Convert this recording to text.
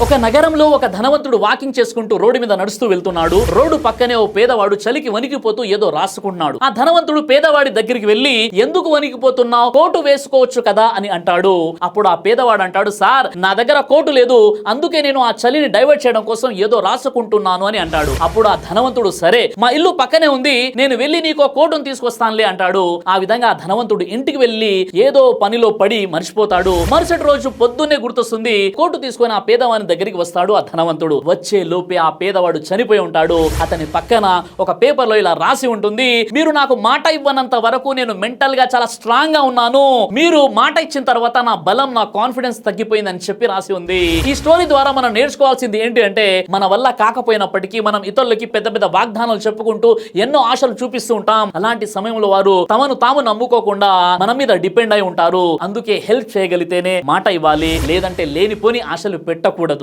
ఒక నగరంలో ఒక ధనవంతుడు వాకింగ్ చేసుకుంటూ రోడ్డు మీద నడుస్తూ వెళ్తున్నాడు. రోడ్డు పక్కనే ఓ పేదవాడు చలికి వణికిపోతూ ఏదో రాసుకుంటున్నాడు. ఆ ధనవంతుడు పేదవాడి దగ్గరికి వెళ్లి, ఎందుకు వణికిపోతున్నావు, కోటు వేసుకోవచ్చు కదా అని అంటాడు. అప్పుడు ఆ పేదవాడు అంటాడు, సార్ నా దగ్గర కోటు లేదు, అందుకే నేను ఆ చలిని డైవర్ట్ చేయడం కోసం ఏదో రాసుకుంటున్నాను అని అంటాడు. అప్పుడు ఆ ధనవంతుడు, సరే మా ఇల్లు పక్కనే ఉంది, నేను వెళ్లి నీకు కోటును తీసుకొస్తానులే అంటాడు. ఆ విధంగా ఆ ధనవంతుడు ఇంటికి వెళ్లి ఏదో పనిలో పడి మర్చిపోతాడు. మరుసటి రోజు పొద్దున్నే గుర్తొస్తుంది, కోటు తీసుకొని ఆ పేదవాని దగ్గరికి వస్తాడు. ఆ ధనవంతుడు వచ్చే లోపే ఆ పేదవాడు చనిపోయి ఉంటాడు. అతని పక్కన ఒక పేపర్ లో ఇలా రాసి ఉంటుంది, మీరు నాకు మాట ఇవ్వనంత వరకు నేను మెంటల్ గా చాలా స్ట్రాంగ్ గా ఉన్నాను, మీరు మాట ఇచ్చిన తర్వాత నా బలం, నా కాన్ఫిడెన్స్ తగ్గిపోయిందని చెప్పి రాసి ఉంది. ఈ స్టోరీ ద్వారా మనం నేర్చుకోవాల్సింది ఏంటి అంటే, మన వల్ల కాకపోయినప్పటికీ మనం ఇతరులకి పెద్ద పెద్ద వాగ్దానాలు చెప్పుకుంటూ ఎన్నో ఆశలు చూపిస్తూ ఉంటాం. అలాంటి సమయంలో వారు తమను తాము నమ్ముకోకుండా మన మీద డిపెండ్ అయి ఉంటారు. అందుకే హెల్ప్ చేయగలిగితేనే మాట ఇవ్వాలి, లేదంటే లేనిపోని ఆశలు పెట్టకూడదు.